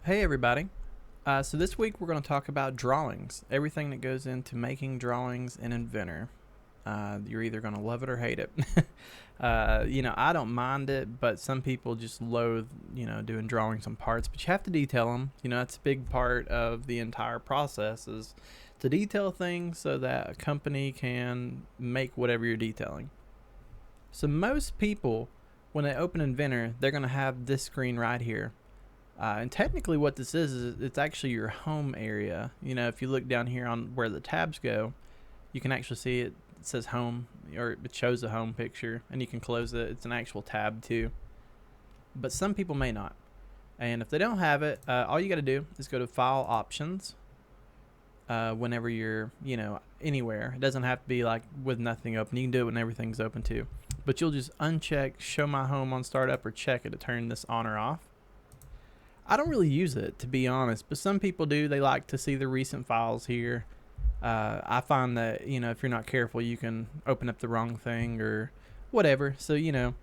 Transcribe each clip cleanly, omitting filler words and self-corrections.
Hey everybody. So this week we're going to talk about drawings, everything that goes into making drawings in Inventor. You're either going to love it or hate it. I don't mind it, but some people just loathe, doing drawings on parts, but you have to detail them. That's a big part of the entire process is to detail things so that a company can make whatever you're detailing. So most people, when they open Inventor, they're going to have this screen right here. And technically what this is it's actually your home area. If you look down here on where the tabs go, you can actually see it says home, or it shows a home picture, and you can close it. It's an actual tab too. But some people may not. And if they don't have it, all you got to do is go to File Options whenever you're, anywhere. It doesn't have to be like with nothing open. You can do it when everything's open too. But you'll just uncheck Show My Home on Startup or check it to turn this on or off. I don't really use it, to be honest, but some people do. They like to see the recent files here. I find that, if you're not careful, you can open up the wrong thing or whatever. So,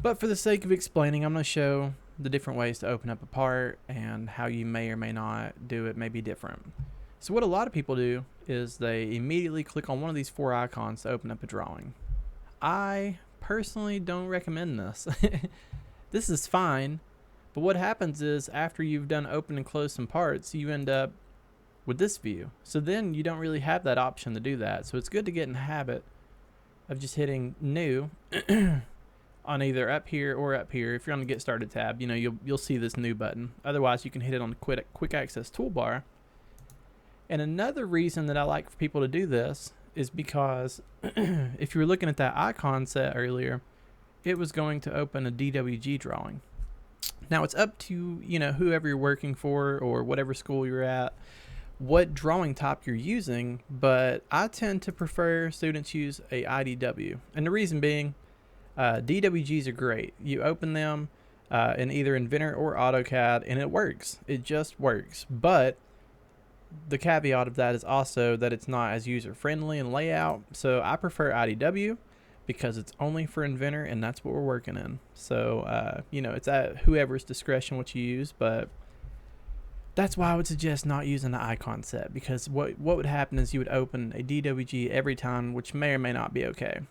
but for the sake of explaining, I'm going to show the different ways to open up a part and how you may or may not do it may be different. So what a lot of people do is they immediately click on one of these four icons to open up a drawing. I personally don't recommend this. This is fine. But what happens is after you've done open and close some parts, you end up with this view. So then you don't really have that option to do that. So it's good to get in the habit of just hitting new on either up here or up here. If you're on the Get Started tab, you'll see this new button. Otherwise, you can hit it on the quick access toolbar. And another reason that I like for people to do this is because if you were looking at that icon set earlier, it was going to open a DWG drawing. Now it's up to, whoever you're working for or whatever school you're at, what drawing type you're using, but I tend to prefer students use a IDW. And the reason being, DWGs are great. You open them in either Inventor or AutoCAD and it works. It just works. But the caveat of that is also that it's not as user friendly in layout. So I prefer IDW. Because it's only for Inventor and that's what we're working in. So, it's at whoever's discretion what you use, but that's why I would suggest not using the icon set, because what would happen is you would open a DWG every time, which may or may not be okay.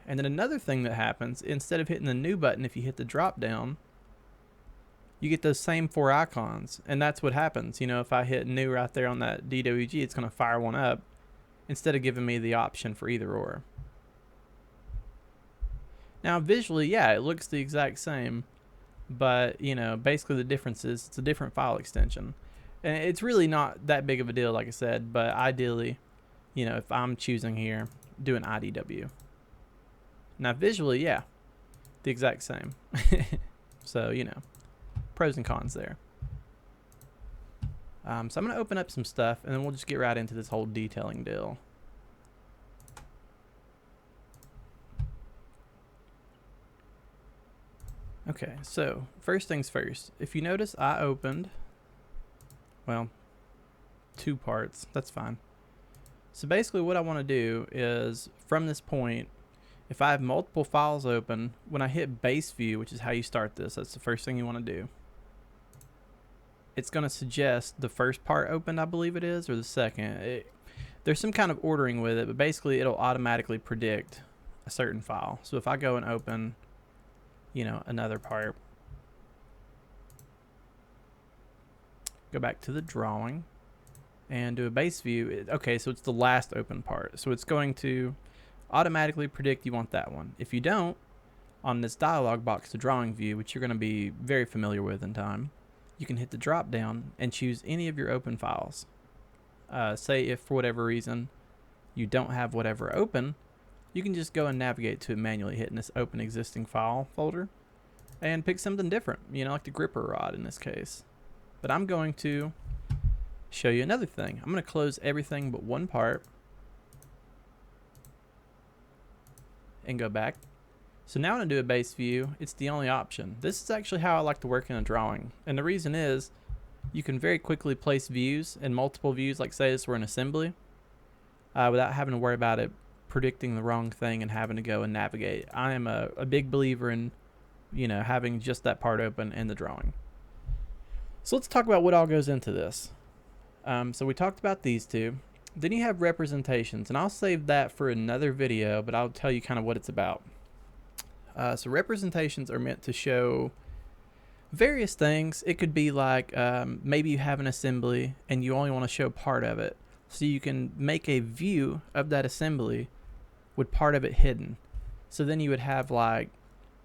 And then another thing that happens, instead of hitting the new button, if you hit the drop down, you get those same four icons. And that's what happens. If I hit new right there on that DWG, it's going to fire one up instead of giving me the option for either or. Now visually, yeah, it looks the exact same, but basically the difference is it's a different file extension. And it's really not that big of a deal, like I said, but ideally, if I'm choosing here, do an IDW. Now visually, yeah, the exact same. So, pros and cons there. So I'm going to open up some stuff and then we'll just get right into this whole detailing deal. Okay, so first things first. If you notice, I opened, two parts. That's fine. So basically what I want to do is, from this point, if I have multiple files open, when I hit base view, which is how you start this, that's the first thing you want to do. It's going to suggest the first part opened, I believe it is, or the second. There's some kind of ordering with it, but basically it'll automatically predict a certain file. So if I go and open another part, go back to the drawing and do a base view. Okay, so it's the last open part. So it's going to automatically predict you want that one. If you don't, on this dialog box, the drawing view, which you're going to be very familiar with in time, you can hit the drop down and choose any of your open files. Say if for whatever reason you don't have whatever open, you can just go and navigate to it manually, hitting this open existing file folder and pick something different, like the gripper rod in this case. But I'm going to show you another thing. I'm going to close everything but one part and go back. So now when I do a base view, it's the only option. This is actually how I like to work in a drawing. And the reason is you can very quickly place views and multiple views, like say this were an assembly, without having to worry about it predicting the wrong thing and having to go and navigate. I am a big believer in, having just that part open in the drawing. So let's talk about what all goes into this. So we talked about these two. Then you have representations, and I'll save that for another video, but I'll tell you kind of what it's about. So representations are meant to show various things. It could be like maybe you have an assembly and you only want to show part of it. So you can make a view of that assembly with part of it hidden. So then you would have like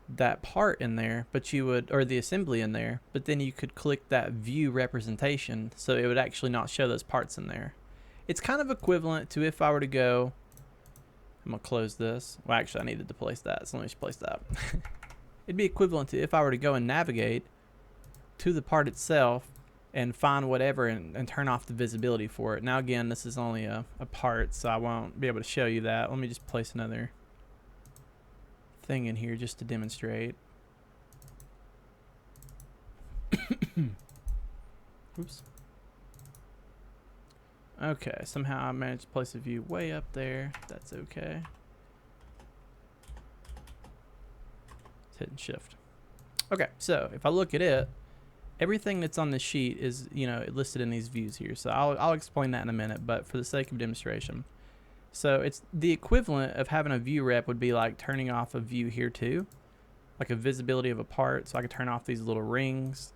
that part in there, but you would, or the assembly in there, but then you could click that view representation so it would actually not show those parts in there. It's kind of equivalent to if I were to go, I'm gonna close this. Well, actually I needed to place that, so let me just place that. It'd be equivalent to if I were to go and navigate to the part itself and find whatever and turn off the visibility for it. Now again, this is only a part, so I won't be able to show you that. Let me just place another thing in here just to demonstrate. Oops. Okay, somehow I managed to place a view way up there. That's okay. It's hitting shift. Okay, so if I look at it, everything that's on the sheet is, you know, listed in these views here. So I'll explain that in a minute, but for the sake of demonstration. So it's the equivalent of having a view rep would be like turning off a view here too, like a visibility of a part. So I could turn off these little rings.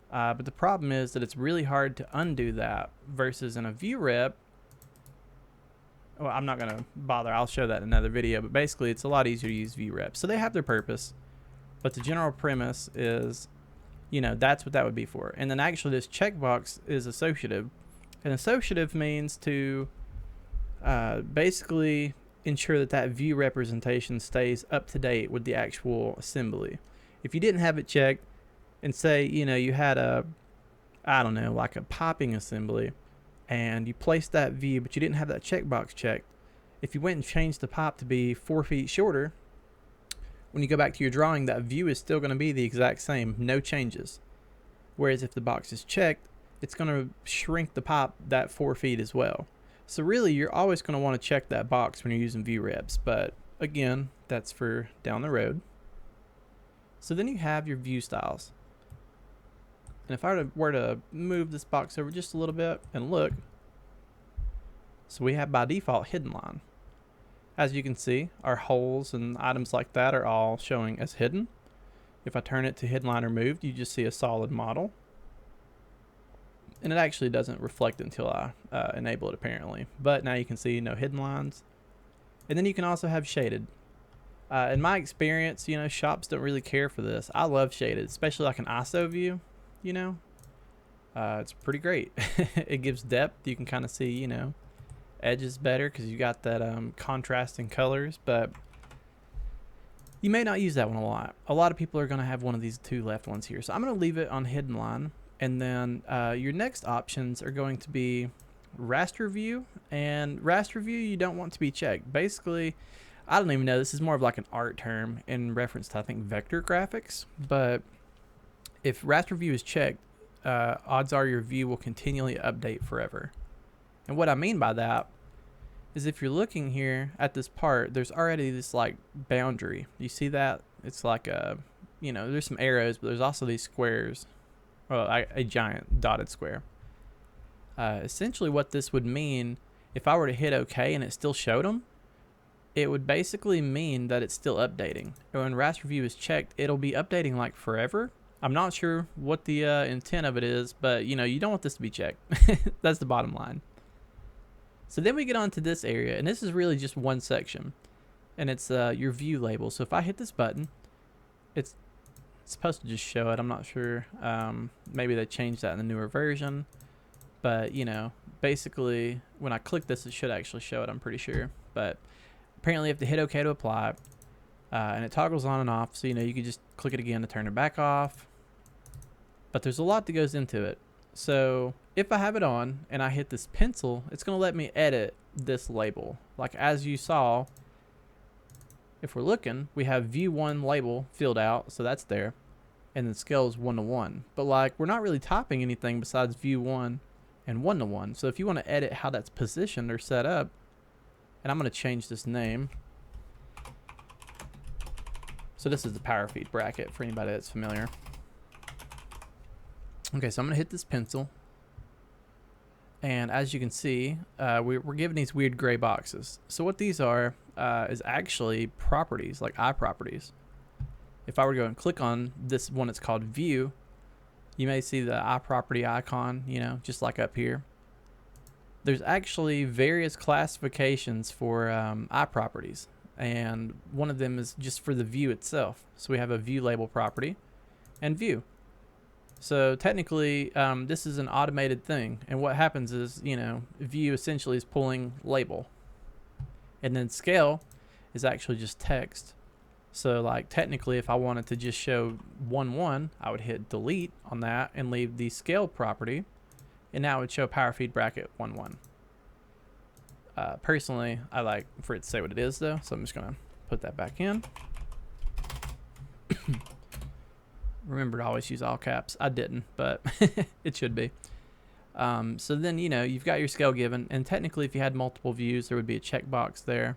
But the problem is that it's really hard to undo that versus in a view rep. Well, I'm not going to bother. I'll show that in another video, but basically it's a lot easier to use view reps. So they have their purpose, but the general premise is, you know, that's what that would be for. And then actually this checkbox is associative. And associative means to basically ensure that that view representation stays up to date with the actual assembly. If you didn't have it checked, and say, you know, you had a, I don't know, like a popping assembly, and you placed that view, but you didn't have that checkbox checked. If you went and changed the pop to be 4 feet shorter, when you go back to your drawing, that view is still going to be the exact same, no changes. Whereas if the box is checked, it's going to shrink the pop that 4 feet as well. So really, you're always going to want to check that box when you're using view reps. But again, that's for down the road. So then you have your view styles. And if I were to move this box over just a little bit and look, so we have by default hidden line. As you can see, our holes and items like that are all showing as hidden. If I turn it to hidden line removed, you just see a solid model. And it actually doesn't reflect until I enable it apparently. But now you can see no hidden lines. And then you can also have shaded. In my experience, you know, shops don't really care for this. I love shaded, especially like an ISO view. You know, it's pretty great. It gives depth. You can kind of see, you know, edges better because you got that contrast in colors, but you may not use that one a lot. A lot of people are going to have one of these two left ones here. So I'm going to leave it on hidden line. And then your next options are going to be raster view, and raster view you don't want to be checked. Basically, I don't even know. This is more of like an art term in reference to, I think, vector graphics, but if raster view is checked, odds are your view will continually update forever. And what I mean by that is if you're looking here at this part, there's already this like boundary. You see that? It's like a, you know, there's some arrows, but there's also these squares. Well, a giant dotted square. Essentially what this would mean, if I were to hit OK and it still showed them, it would basically mean that it's still updating. And when raster view is checked, it'll be updating like forever. I'm not sure what the intent of it is, but you know, you don't want this to be checked. That's the bottom line. So then we get on to this area, and this is really just one section, and it's your view label. So if I hit this button, it's supposed to just show it. I'm not sure. Maybe they changed that in the newer version, but you know, basically when I click this, it should actually show it. I'm pretty sure, but apparently you have to hit OK to apply, and it toggles on and off. So you know, you can just click it again to turn it back off. But there's a lot that goes into it. So if I have it on and I hit this pencil, it's going to let me edit this label. Like as you saw, if we're looking, we have view 1 label filled out, so that's there. And the scale is 1:1. But like we're not really typing anything besides view 1 and 1:1. So if you want to edit how that's positioned or set up, and I'm going to change this name. So this is the power feed bracket for anybody that's familiar. Okay, so I'm gonna hit this pencil, and as you can see, we're given these weird gray boxes. So what these are is actually properties, like eye properties. If I were to go and click on this one, it's called View. You may see the eye property icon, you know, just like up here. There's actually various classifications for eye properties, and one of them is just for the view itself. So we have a view label property and view. So technically, this is an automated thing, and what happens is, you know, view essentially is pulling label, and then scale is actually just text. So like technically, if I wanted to just show 1:1, I would hit delete on that and leave the scale property, and now it would show power feed bracket 1:1. Personally, I like for it to say what it is though, so I'm just gonna put that back in. Remember to always use all caps. I didn't, but it should be. So then, you know, you've got your scale given, and technically if you had multiple views, there would be a checkbox there.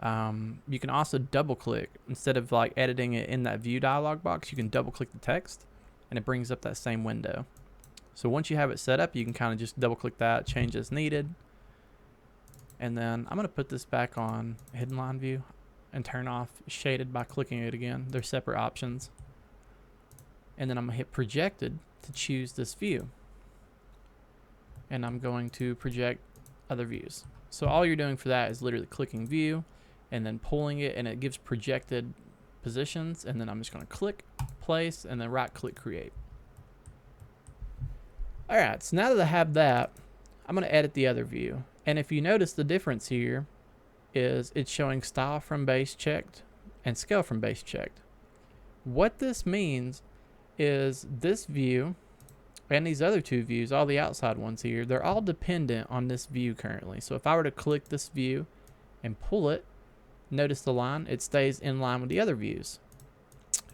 You can also double click. Instead of like editing it in that view dialog box, you can double click the text and it brings up that same window. So once you have it set up, you can kind of just double click that, change as needed. And then I'm going to put this back on hidden line view and turn off shaded by clicking it again. They're separate options. And then I'm going to hit projected to choose this view. And I'm going to project other views. So all you're doing for that is literally clicking view and then pulling it, and it gives projected positions. And then I'm just going to click place and then right click create. All right, so now that I have that, I'm going to edit the other view. And if you notice, the difference here is it's showing style from base checked and scale from base checked. What this means is this view and these other two views, all the outside ones here, they're all dependent on this view currently. So if I were to click this view and pull it, notice the line, it stays in line with the other views.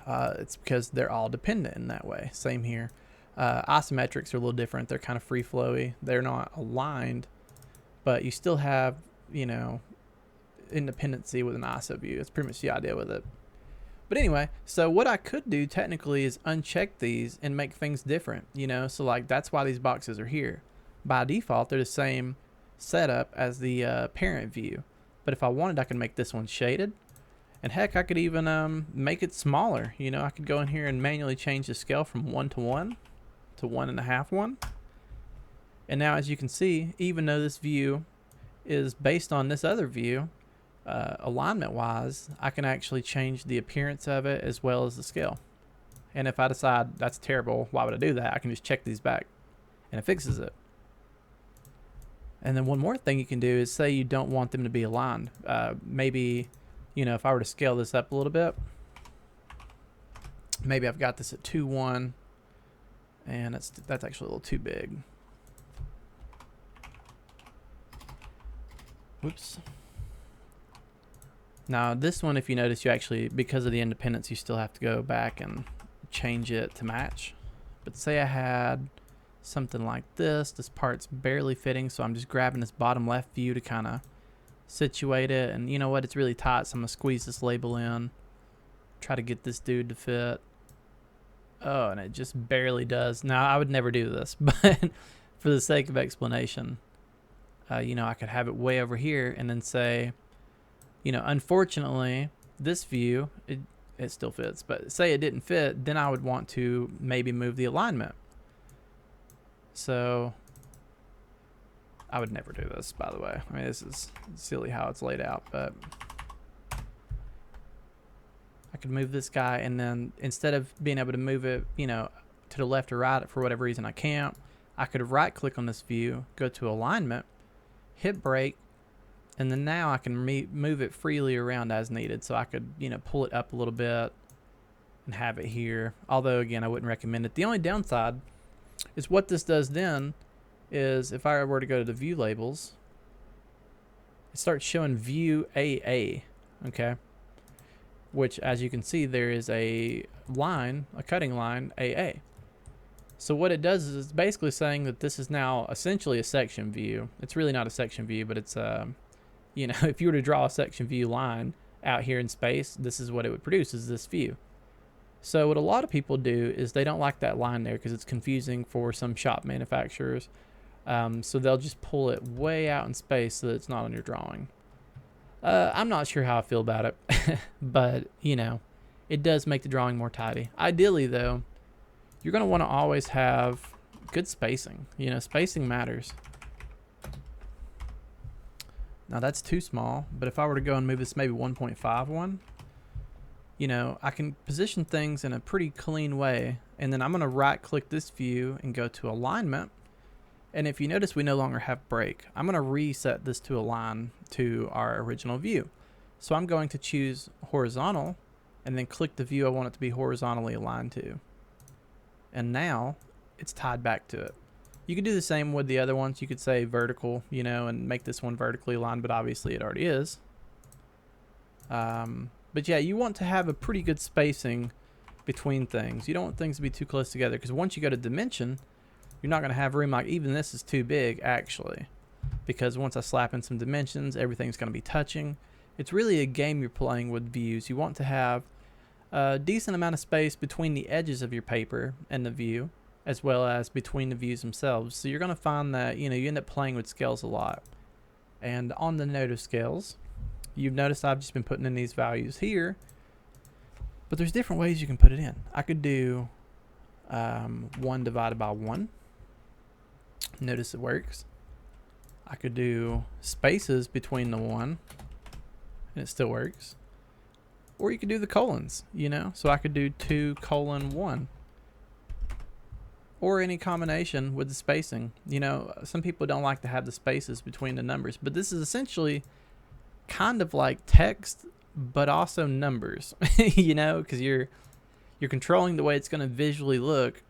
It's because they're all dependent in that way. Same here. Isometrics are a little different. They're kind of free flowy. They're not aligned, but you still have, you know, independency with an ISO view. That's pretty much the idea with it. But anyway, so what I could do technically is uncheck these and make things different, you know, so like that's why these boxes are here. By default, they're the same setup as the parent view. But if I wanted, I could make this one shaded. And heck, I could even make it smaller. You know, I could go in here and manually change the scale from 1:1 to 1.5:1. And now as you can see, even though this view is based on this other view, alignment wise, I can actually change the appearance of it as well as the scale. And if I decide that's terrible, why would I do that? I can just check these back and it fixes it. And then one more thing you can do is say you don't want them to be aligned. Maybe, you know, if I were to scale this up a little bit, maybe I've got this at 2:1 and that's actually a little too big. Whoops. Now this one, if you notice, you actually, because of the independence, you still have to go back and change it to match. But say I had something like this part's barely fitting, so I'm just grabbing this bottom left view to kind of situate it, and you know what, it's really tight, so I'm gonna squeeze this label in, try to get this dude to fit. Oh, and it just barely does. Now I would never do this, but for the sake of explanation, you know, I could have it way over here and then say, you know, unfortunately, this view, it still fits, but say it didn't fit, then I would want to maybe move the alignment. So I would never do this, by the way. I mean, this is silly how it's laid out, but I could move this guy, and then instead of being able to move it, you know, to the left or right, for whatever reason I can't, I could right click on this view, go to alignment, hit break, and then now I can move it freely around as needed. So I could, you know, pull it up a little bit and have it here. Although, again, I wouldn't recommend it. The only downside is what this does then is if I were to go to the view labels, it starts showing view AA, okay? Which, as you can see, there is a line, a cutting line, AA. So what it does is it's basically saying that this is now essentially a section view. It's really not a section view, but it's you know, if you were to draw a section view line out here in space, this is what it would produce, is this view. So what a lot of people do is they don't like that line there because it's confusing for some shop manufacturers. So they'll just pull it way out in space so that it's not on your drawing. I'm not sure how I feel about it, but it does make the drawing more tidy. Ideally though, you're going to want to always have good spacing. Spacing matters. Now that's too small, but if I were to go and move this maybe 1.51, I can position things in a pretty clean way. And then I'm going to right click this view and go to alignment. And if you notice, we no longer have break. I'm going to reset this to align to our original view. So I'm going to choose horizontal and then click the view I want it to be horizontally aligned to. And now it's tied back to it. You could do the same with the other ones. You could say vertical, and make this one vertically aligned, but obviously it already is. But yeah, you want to have a pretty good spacing between things. You don't want things to be too close together, because once you go to dimension, you're not going to have room. Like even this is too big actually, because once I slap in some dimensions, everything's going to be touching. It's really a game you're playing with views. You want to have a decent amount of space between the edges of your paper and the view, as well as between the views themselves. So you're going to find that you end up playing with scales a lot. And on the note of scales, you've noticed I've just been putting in these values here, but there's different ways you can put it in. I could do 1 divided by 1. Notice it works. I could do spaces between the 1, and it still works. Or you could do the colons, so I could do 2:1. Or any combination with the spacing. Some people don't like to have the spaces between the numbers, but this is essentially kind of like text, but also numbers, because you're controlling the way it's going to visually look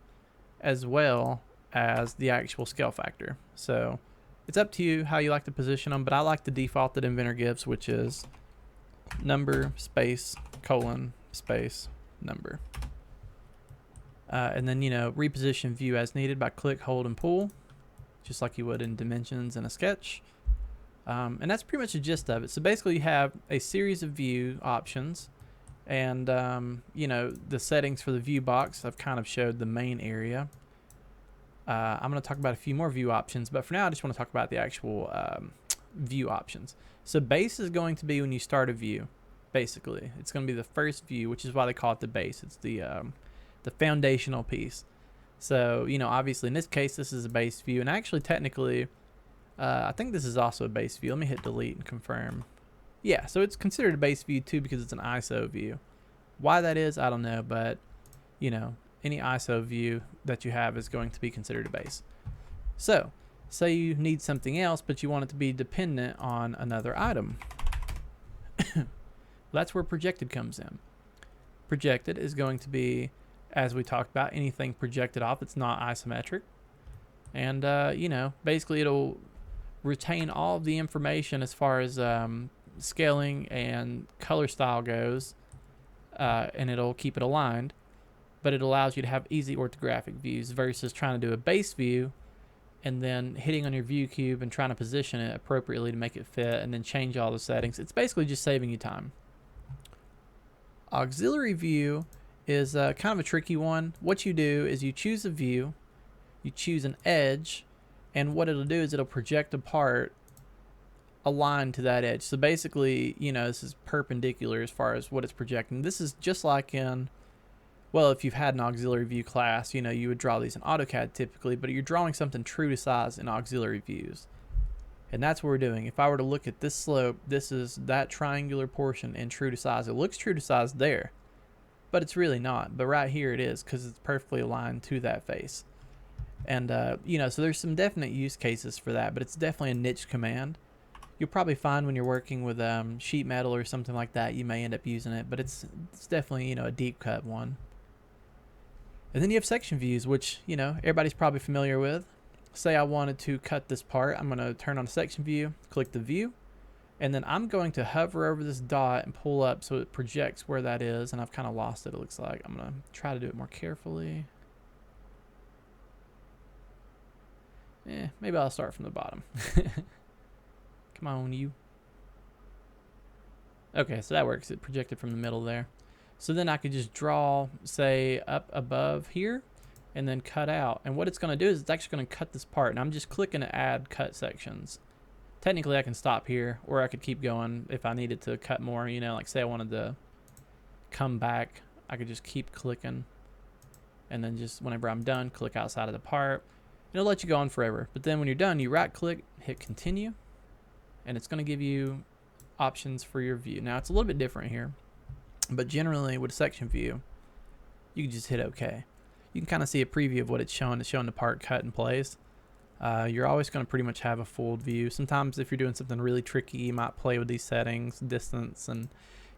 as well as the actual scale factor. So it's up to you how you like to position them, but I like the default that Inventor gives, which is number, space, colon, space, number. And then, reposition view as needed by click, hold, and pull, just like you would in dimensions in a sketch. And that's pretty much the gist of it. So basically you have a series of view options, and, the settings for the view box, I've kind of showed the main area. I'm going to talk about a few more view options, but for now I just want to talk about the actual view options. So base is going to be when you start a view, basically. It's going to be the first view, which is why they call it the base. It's the foundational piece. So, obviously in this case, this is a base view, and actually technically, I think this is also a base view. Let me hit delete and confirm. Yeah, so it's considered a base view too because it's an ISO view. Why that is, I don't know, but any ISO view that you have is going to be considered a base. So, say you need something else, but you want it to be dependent on another item. That's where projected comes in. Projected is going to be, as we talked about, anything projected off that's not isometric. And, basically it'll retain all of the information as far as scaling and color style goes, and it'll keep it aligned, but it allows you to have easy orthographic views versus trying to do a base view and then hitting on your view cube and trying to position it appropriately to make it fit and then change all the settings. It's basically just saving you time. Auxiliary view is kind of a tricky one. What you do is you choose a view, you choose an edge, and what it'll do is it'll project a part aligned to that edge. So basically, this is perpendicular as far as what it's projecting. This is just like in, well, if you've had an auxiliary view class, you would draw these in AutoCAD typically, but you're drawing something true to size in auxiliary views. And that's what we're doing. If I were to look at this slope, this is that triangular portion in true to size. It looks true to size there, but it's really not. But right here it is, because it's perfectly aligned to that face. And, so there's some definite use cases for that, but it's definitely a niche command. You'll probably find when you're working with sheet metal or something like that, you may end up using it, but it's definitely, a deep cut one. And then you have section views, which, everybody's probably familiar with. Say I wanted to cut this part. I'm going to turn on a section view, click the view, and then I'm going to hover over this dot and pull up so it projects where that is. And I've kind of lost it, it looks like. I'm going to try to do it more carefully. Maybe I'll start from the bottom. Come on, you. Okay, so that works. It projected from the middle there. So then I could just draw, say, up above here and then cut out. And what it's going to do is it's actually going to cut this part. And I'm just clicking to add cut sections. Technically, I can stop here, or I could keep going if I needed to cut more. You know, like say I wanted to come back, I could just keep clicking. And then just whenever I'm done, click outside of the part. It'll let you go on forever. But then when you're done, you right click, hit continue. And it's going to give you options for your view. Now, it's a little bit different here. But generally, with a section view, you can just hit OK. You can kind of see a preview of what it's showing. It's showing the part cut in place. You're always going to pretty much have a full view. Sometimes if you're doing something really tricky, you might play with these settings, distance, and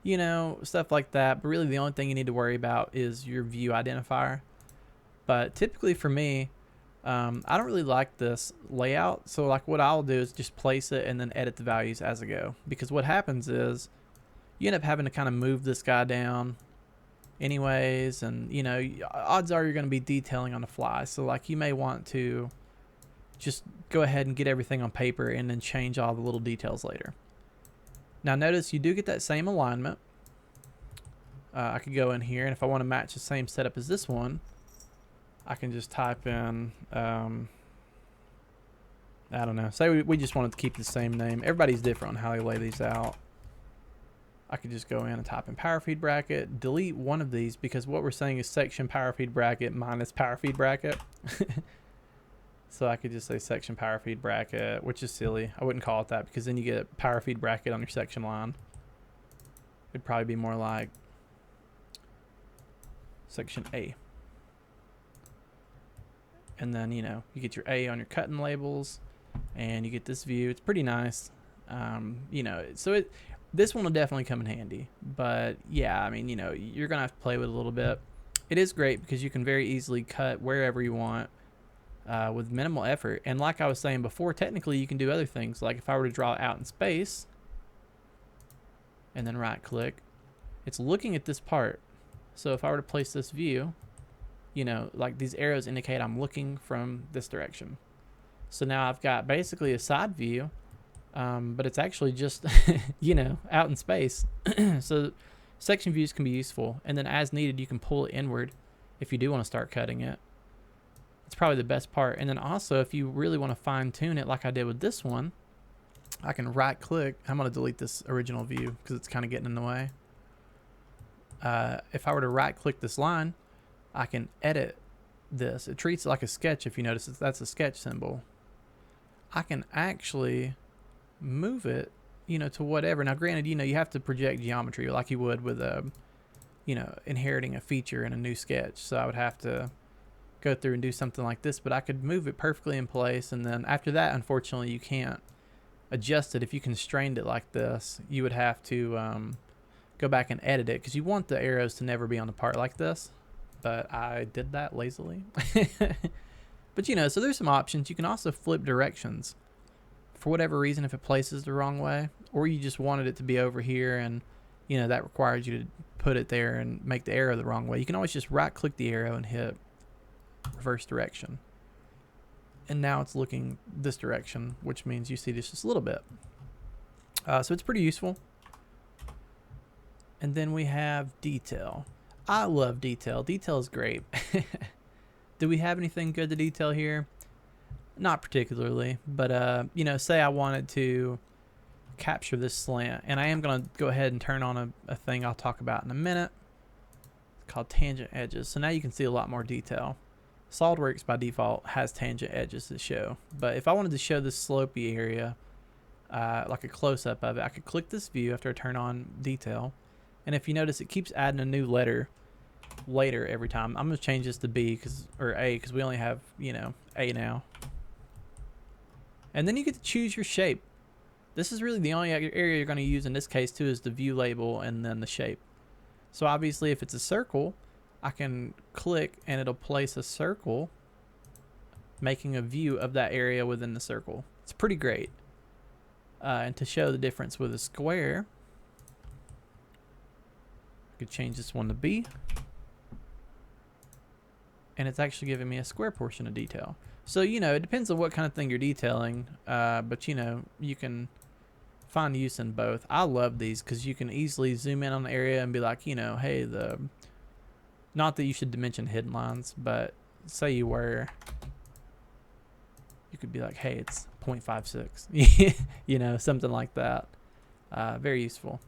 you know, stuff like that. But really the only thing you need to worry about is your view identifier. But typically for me, I don't really like this layout. So like what I'll do is just place it and then edit the values as I go. Because what happens is you end up having to kind of move this guy down anyways. And you know, odds are you're going to be detailing on the fly. So like you may want to just go ahead and get everything on paper and then change all the little details later. Now notice you do get that same alignment. I could go in here, and if I want to match the same setup as this one, I can just type in, I don't know, say we just wanted to keep the same name. Everybody's different on how they lay these out. I could just go in and type in power feed bracket, delete one of these, because what we're saying is section power feed bracket minus power feed bracket. So I could just say section power feed bracket, which is silly. I wouldn't call it that, because then you get a power feed bracket on your section line. It'd probably be more like section A. And then, you know, you get your A on your cutting labels, and you get this view. It's pretty nice. You know, so this one will definitely come in handy. But yeah, I mean, you know, you're going to have to play with it a little bit. It is great because you can very easily cut wherever you want. With minimal effort. And like I was saying before, technically you can do other things. Like if I were to draw out in space and then right click, it's looking at this part. So if I were to place this view, you know, like these arrows indicate I'm looking from this direction. So now I've got basically a side view, but it's actually just, you know, out in space. So section views can be useful. And then as needed, you can pull it inward if you do want to start cutting it. It's probably the best part. And then also, if you really want to fine tune it like I did with this one, I can right click. I'm going to delete this original view because it's kind of getting in the way. If I were to right click this line, I can edit this. It treats it like a sketch. If you notice, that's a sketch symbol. I can actually move it, you know, to whatever. Now, granted, you know, you have to project geometry like you would with you know, inheriting a feature in a new sketch. So I would have to go through and do something like this, but I could move it perfectly in place. And then after that, unfortunately, you can't adjust it. If you constrained it like this, you would have to go back and edit it, because you want the arrows to never be on the part like this. But I did that lazily. But you know, so there's some options. You can also flip directions for whatever reason if it places the wrong way, or you just wanted it to be over here and you know that requires you to put it there and make the arrow the wrong way. You can always just right click the arrow and hit reverse direction, and now it's looking this direction, which means you see this just a little bit. So it's pretty useful. And then we have detail. I love detail. Detail is great. Do we have anything good to detail here? Not particularly, but you know, say I wanted to capture this slant, and I am going to go ahead and turn on a thing I'll talk about in a minute. It's called tangent edges. So now you can see a lot more detail. SolidWorks by default has tangent edges to show, but if I wanted to show this slopey area, like a close-up of it, I could click this view after I turn on detail, and if you notice, it keeps adding a new letter later every time. I'm going to change this to B or A because we only have, you know, A now. And then you get to choose your shape. This is really the only area you're going to use in this case too, is the view label and then the shape. So obviously if it's a circle, I can click and it'll place a circle, making a view of that area within the circle. It's pretty great. And to show the difference with a square, I could change this one to B. And it's actually giving me a square portion of detail. So, you know, it depends on what kind of thing you're detailing. But, you know, you can find use in both. I love these because you can easily zoom in on the area and be like, you know, hey, not that you should dimension hidden lines, but say you were, you could be like, hey, it's 0.56, you know, something like that. Very useful.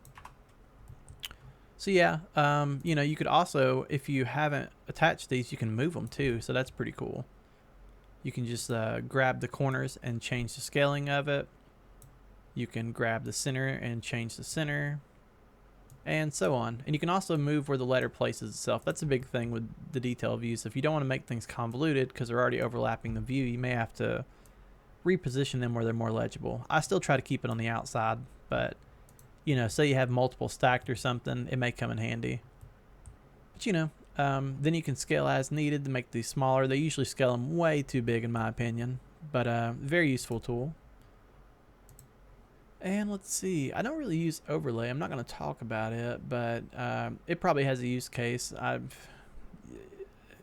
So yeah, you know, you could also, if you haven't attached these, you can move them too. So that's pretty cool. You can just grab the corners and change the scaling of it. You can grab the center and change the center, and so on. And you can also move where the letter places itself. That's a big thing with the detail views. If you don't want to make things convoluted because they're already overlapping the view, you may have to reposition them where they're more legible. I still try to keep it on the outside, but you know, say you have multiple stacked or something, it may come in handy. But you know, then you can scale as needed to make these smaller. They usually scale them way too big in my opinion, but very useful tool. And let's see, I don't really use overlay. I'm not going to talk about it, but it probably has a use case.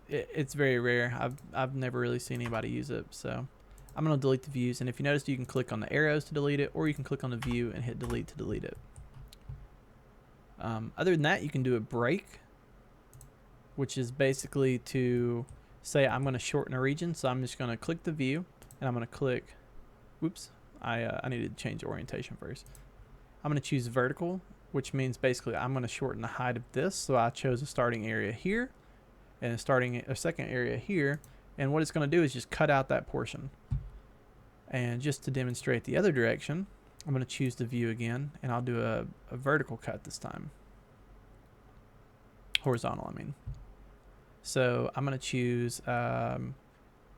It's very rare. I've never really seen anybody use it, so I'm going to delete the views. And if you notice, you can click on the arrows to delete it, or you can click on the view and hit delete to delete it. Other than that, you can do a break, which is basically to say I'm going to shorten a region. So I'm just going to click the view, and I'm going to click, whoops, I needed to change the orientation first. I'm going to choose vertical, which means basically I'm going to shorten the height of this. So I chose a starting area here and a second area here. And what it's going to do is just cut out that portion. And just to demonstrate the other direction, I'm going to choose the view again, and I'll do a vertical cut this time. Horizontal, I mean. So I'm going to choose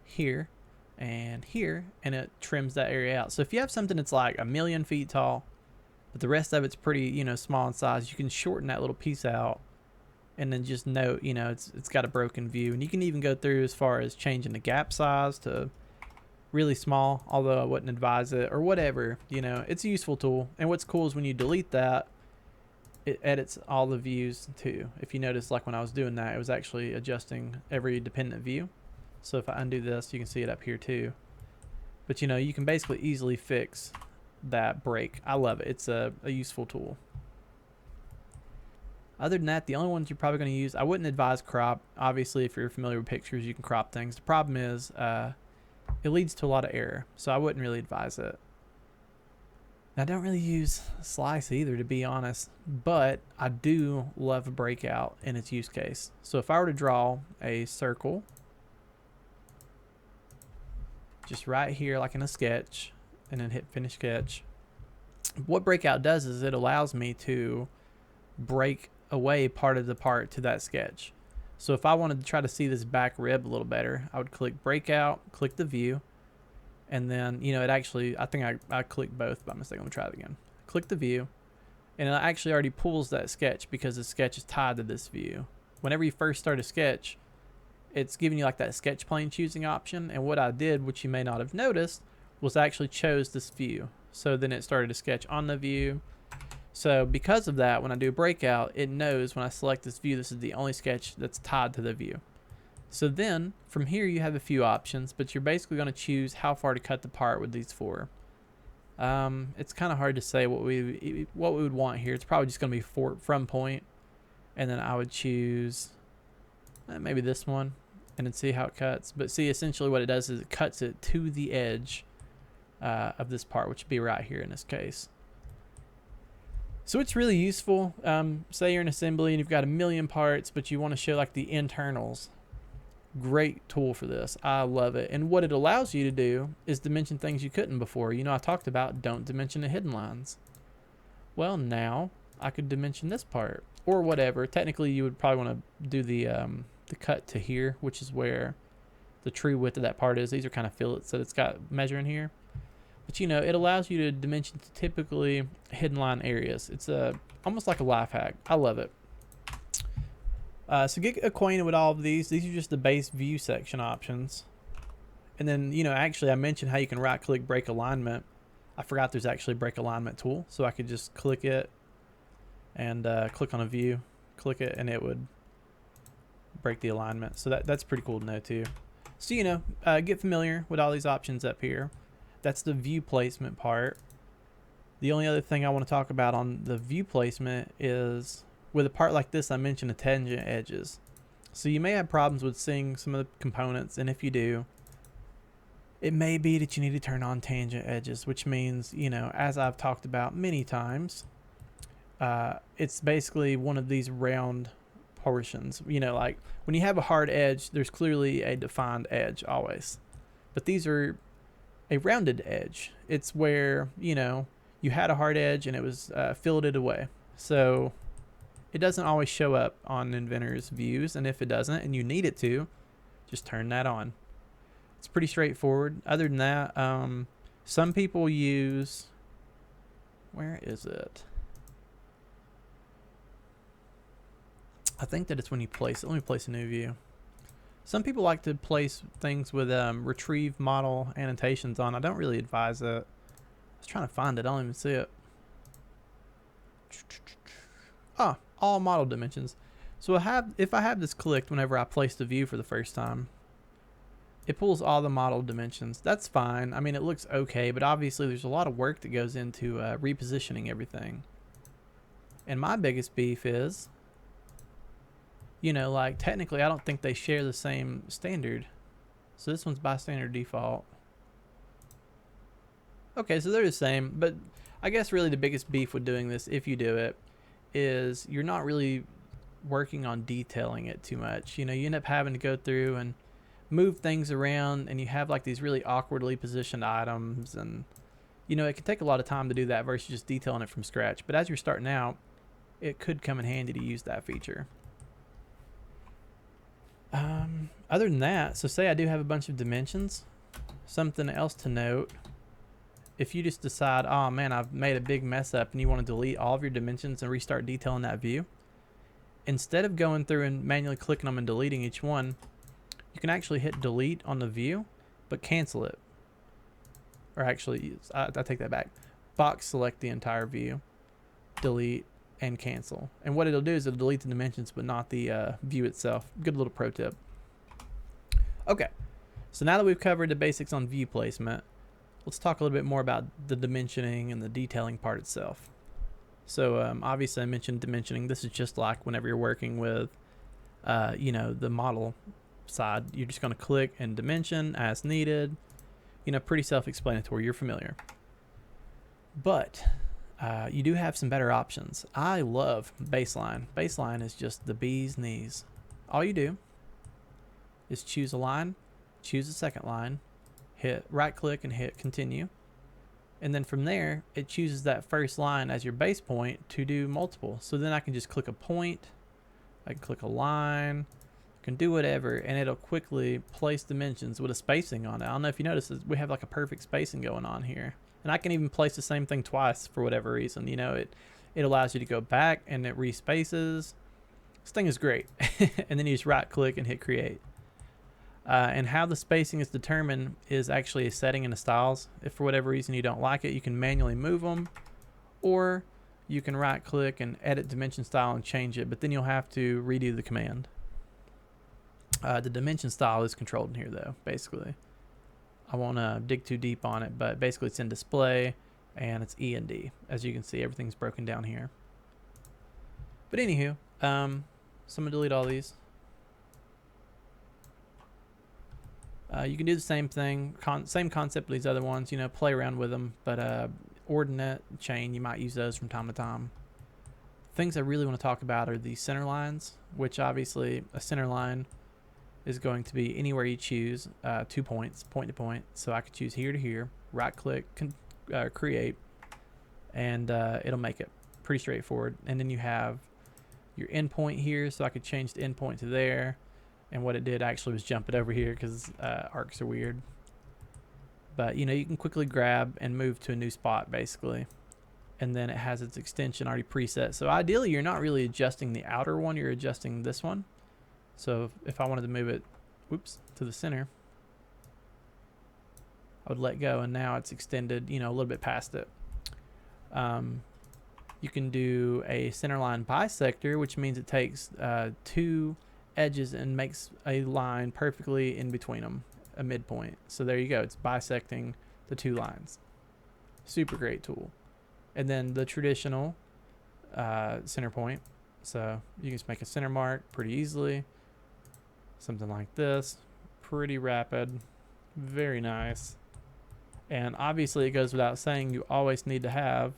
here and here, and it trims that area out. So if you have something that's like 1,000,000 feet tall, but the rest of it's pretty, you know, small in size, you can shorten that little piece out, and then just note, you know, it's got a broken view. And you can even go through as far as changing the gap size to really small, although I wouldn't advise it, or whatever. You know, it's a useful tool. And what's cool is when you delete that, it edits all the views too. If you notice, like when I was doing that, it was actually adjusting every dependent view. So if I undo this, you can see it up here too. But you know, you can basically easily fix that break. I love it. It's a useful tool. Other than that, the only ones you're probably going to use, I wouldn't advise crop. Obviously, if you're familiar with pictures, you can crop things. The problem is it leads to a lot of error, so I wouldn't really advise it. I don't really use slice either, to be honest, but I do love a breakout in its use case. So if I were to draw a circle, just right here like in a sketch, and then hit finish sketch, what breakout does is it allows me to break away part of the part to that sketch. So if I wanted to try to see this back rib a little better, I would click breakout, click the view, and then, you know, it actually, I think I clicked both by mistake. Let me try it again. Click the view, and it actually already pulls that sketch because the sketch is tied to this view. Whenever you first start a sketch, it's giving you like that sketch plane choosing option. And what I did, which you may not have noticed, was I actually chose this view. So then it started to sketch on the view. So because of that, when I do a breakout, it knows when I select this view, this is the only sketch that's tied to the view. So then from here, you have a few options, but you're basically going to choose how far to cut the part with these four. It's kind of hard to say what we would want here. It's probably just going to be from point. And then I would choose maybe this one and then see how it cuts. But see, essentially what it does is it cuts it to the edge of this part, which would be right here in this case. So it's really useful. Say you're in assembly and you've got 1,000,000 parts, but you want to show like the internals. Great tool for this. I love it. And what it allows you to do is dimension things you couldn't before. You know, I talked about don't dimension the hidden lines. Well, now I could dimension this part or whatever. Technically, you would probably want to do the cut to here, which is where the true width of that part is. These are kind of fillets that it's got measuring here. But you know, it allows you to dimension to typically hidden line areas. It's almost like a life hack. I love it. So get acquainted with all of these. These are just the base view section options. And then, you know, actually I mentioned how you can right click break alignment. I forgot there's actually a break alignment tool. So I could just click it and click on a view, click it, and it would break the alignment. So that's pretty cool to know too. So, you know, get familiar with all these options up here. That's the view placement part. The only other thing I want to talk about on the view placement is with a part like this, I mentioned the tangent edges. So you may have problems with seeing some of the components, and if you do, it may be that you need to turn on tangent edges, which means, you know, as I've talked about many times, it's basically one of these round portions. You know, like when you have a hard edge, there's clearly a defined edge always. But these are a rounded edge. It's where, you know, you had a hard edge and it was filleted away. So it doesn't always show up on Inventor's views, and if it doesn't and you need it to, just turn that on. It's pretty straightforward. Other than that, some people use, where is it? I think that it's when you place it. Let me place a new view. Some people like to place things with retrieve model annotations on. I don't really advise that. I was trying to find it. I don't even see it. Ah, all model dimensions. So if I have this clicked whenever I place the view for the first time, it pulls all the model dimensions. That's fine. I mean, it looks okay, but obviously there's a lot of work that goes into repositioning everything. And my biggest beef is, you know, like technically I don't think they share the same standard. So this one's by standard default. Okay, so they're the same, but I guess really the biggest beef with doing this, if you do it, is you're not really working on detailing it too much. You know, you end up having to go through and move things around, and you have like these really awkwardly positioned items, and you know, it can take a lot of time to do that versus just detailing it from scratch. But as you're starting out, it could come in handy to use that feature. Other than that, so say I do have a bunch of dimensions. Something else to note, if you just decide, oh man, I've made a big mess up, and you want to delete all of your dimensions and restart detailing that view, instead of going through and manually clicking them and deleting each one, you can actually hit delete on the view, but cancel it. Or actually, I take that back. Box select the entire view, delete, and cancel. And what it'll do is it'll delete the dimensions, but not the view itself. Good little pro tip. Okay, so now that we've covered the basics on view placement, let's talk a little bit more about the dimensioning and the detailing part itself. So obviously I mentioned dimensioning. This is just like whenever you're working with, you know, the model side. You're just going to click and dimension as needed. You know, pretty self-explanatory. You're familiar. But you do have some better options. I love baseline. Baseline is just the bee's knees. All you do is choose a line, choose a second line, hit right click and hit continue. And then from there, it chooses that first line as your base point to do multiple. So then I can just click a point, I can click a line, I can do whatever, and it'll quickly place dimensions with a spacing on it. I don't know if you notice, we have like a perfect spacing going on here. And I can even place the same thing twice for whatever reason. You know, it allows you to go back and it respaces. This thing is great. And then you just right click and hit create. And how the spacing is determined is actually a setting in the styles. If for whatever reason you don't like it, you can manually move them, or you can right click and edit dimension style and change it, but then you'll have to redo the command. The dimension style is controlled in here though, basically. I won't dig too deep on it, but basically it's in display and it's E and D. As you can see, everything's broken down here. But anywho, so I'm gonna delete all these. You can do the same thing, same concept with these other ones, you know, play around with them, but ordinate, chain, you might use those from time to time. Things I really want to talk about are the center lines, which obviously a center line is going to be anywhere you choose, 2 points, point to point. So I could choose here to here, right click, create, and it'll make it pretty straightforward. And then you have your endpoint here, so I could change the endpoint to there. And what it did actually was jump it over here because arcs are weird. But, you know, you can quickly grab and move to a new spot, basically. And then it has its extension already preset. So ideally, you're not really adjusting the outer one. You're adjusting this one. So if I wanted to move it, whoops, to the center, I would let go. And now it's extended, you know, a little bit past it. You can do a centerline bisector, which means it takes two edges and makes a line perfectly in between them, a midpoint. So there you go, it's bisecting the two lines. Super great tool. and then the traditional center point. So you can just make a center mark pretty easily. Something like this. Pretty rapid. Very nice. And obviously it goes without saying you always need to have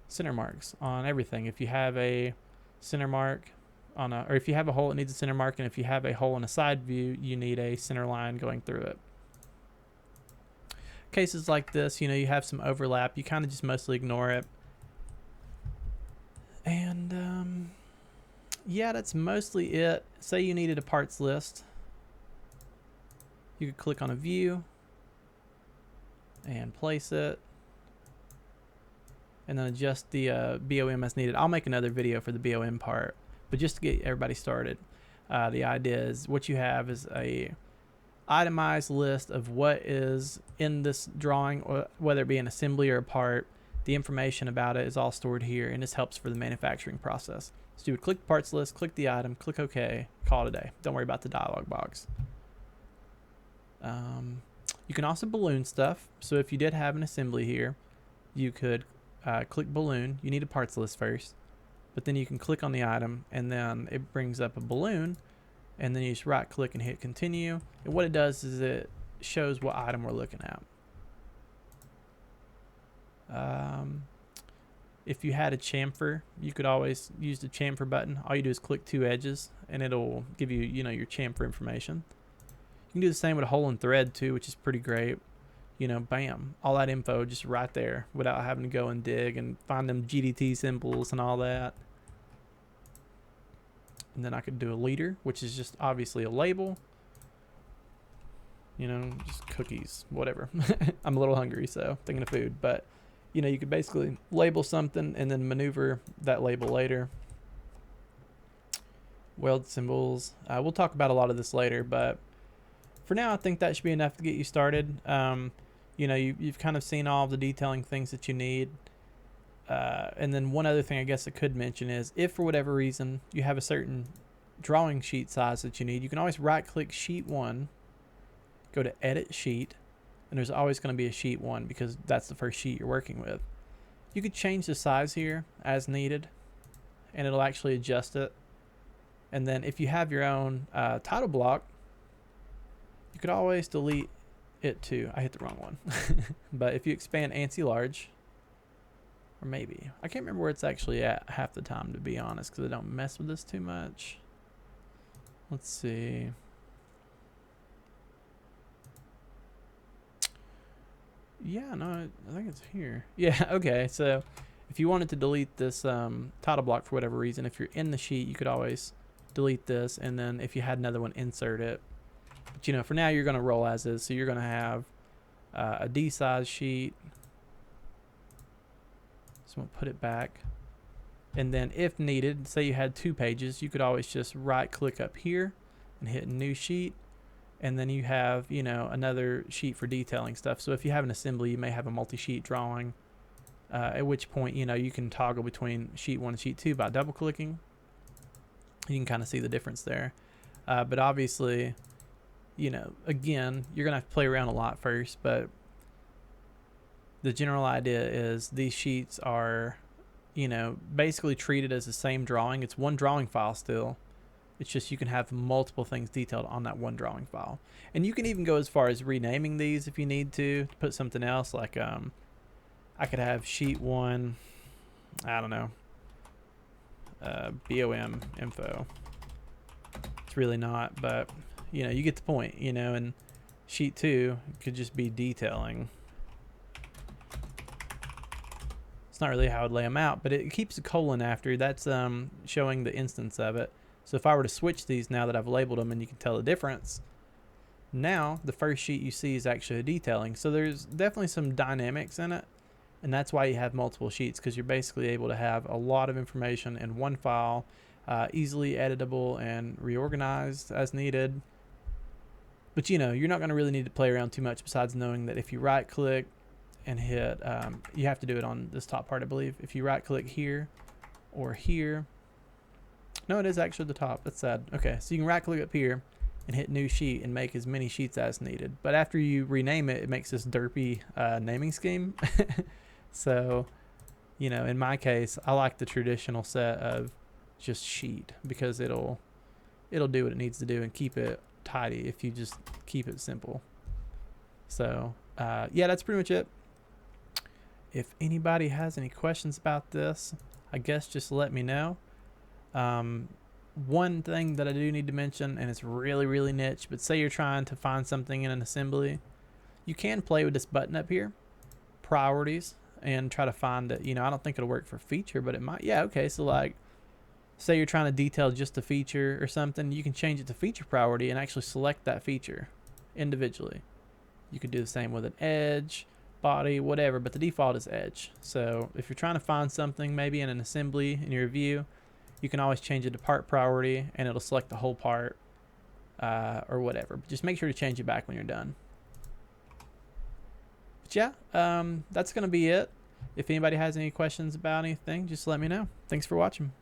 center marks on everything. If you have a center mark on a, or if you have a hole, it needs a center mark, and if you have a hole in a side view, you need a center line going through it. Cases like this, you know, you have some overlap, you kind of just mostly ignore it. And yeah, that's mostly it. Say you needed a parts list, you could click on a view and place it, and then adjust the BOM as needed. I'll make another video for the BOM part, but just to get everybody started, the idea is what you have is a itemized list of what is in this drawing, or whether it be an assembly or a part. The information about it is all stored here, and this helps for the manufacturing process. So you would click the parts list, click the item, click OK, call it a day. Don't worry about the dialog box. You can also balloon stuff. So if you did have an assembly here, you could click balloon. You need a parts list first, but then you can click on the item, and then it brings up a balloon, and then you just right click and hit continue. And what it does is it shows what item we're looking at. If you had a chamfer, you could always use the chamfer button. All you do is click two edges, and it'll give you, you know, your chamfer information. You can do the same with a hole and thread too, which is pretty great. You know, bam, all that info just right there without having to go and dig and find them GDT symbols and all that. And then I could do a leader, which is just obviously a label. You know, just cookies, whatever. I'm a little hungry, so thinking of food. But, you know, you could basically label something and then maneuver that label later. Weld symbols. We'll talk about a lot of this later, but for now, I think that should be enough to get you started. You know, you've kind of seen all of the detailing things that you need. And then one other thing I guess I could mention is if for whatever reason you have a certain drawing sheet size that you need, you can always right click sheet 1, go to edit sheet, and there's always going to be a sheet 1 because that's the first sheet you're working with. You could change the size here as needed, and it'll actually adjust it. And then if you have your own title block, you could always delete it too. I hit the wrong one. But if you expand ANSI large, or maybe, I can't remember where it's actually at half the time, to be honest, because I don't mess with this too much. Let's see. Yeah, no, I think it's here. Yeah, okay. So if you wanted to delete this title block for whatever reason, if you're in the sheet, you could always delete this, and then if you had another one, insert it. But, you know, for now, you're going to roll as is. So you're going to have a D size sheet. So we'll put it back. And then if needed, say you had 2 pages, you could always just right click up here and hit new sheet. And then you have, you know, another sheet for detailing stuff. So if you have an assembly, you may have a multi-sheet drawing, at which point, you know, you can toggle between sheet 1 and sheet 2 by double clicking. You can kind of see the difference there. But obviously, you know, again, you're going to have to play around a lot first, but the general idea is these sheets are, you know, basically treated as the same drawing. It's one drawing file still. It's just you can have multiple things detailed on that one drawing file. And you can even go as far as renaming these if you need to put something else. Like I could have sheet 1, I don't know, BOM info. It's really not, but, you know, you get the point, you know. And sheet 2 could just be detailing. It's not really how I'd lay them out, but it keeps a colon after. That's showing the instance of it. So if I were to switch these now that I've labeled them, and you can tell the difference, now the first sheet you see is actually a detailing. So there's definitely some dynamics in it, and that's why you have multiple sheets, because you're basically able to have a lot of information in one file, easily editable and reorganized as needed. But, you know, you're not going to really need to play around too much besides knowing that if you right click and hit, you have to do it on this top part, I believe. If you right click here or here, no, it is actually the top. That's sad. Okay, so you can right click up here and hit new sheet and make as many sheets as needed. But after you rename it, it makes this derpy naming scheme. So You know, in my case, I like the traditional set of just sheet because it'll do what it needs to do and keep it tidy if you just keep it simple. So yeah, that's pretty much it. If anybody has any questions about this, I guess just let me know. One thing that I do need to mention, and it's really, really niche, but say you're trying to find something in an assembly, you can play with this button up here, priorities, and try to find it. You know, I don't think it'll work for feature, but it might. Yeah, okay, so like, say you're trying to detail just a feature or something, you can change it to feature priority and actually select that feature individually. You could do the same with an edge, body, whatever, but the default is edge. So if you're trying to find something maybe in an assembly in your view, you can always change it to part priority and it'll select the whole part or whatever. But just make sure to change it back when you're done. But yeah, that's going to be it. If anybody has any questions about anything, just let me know. Thanks for watching.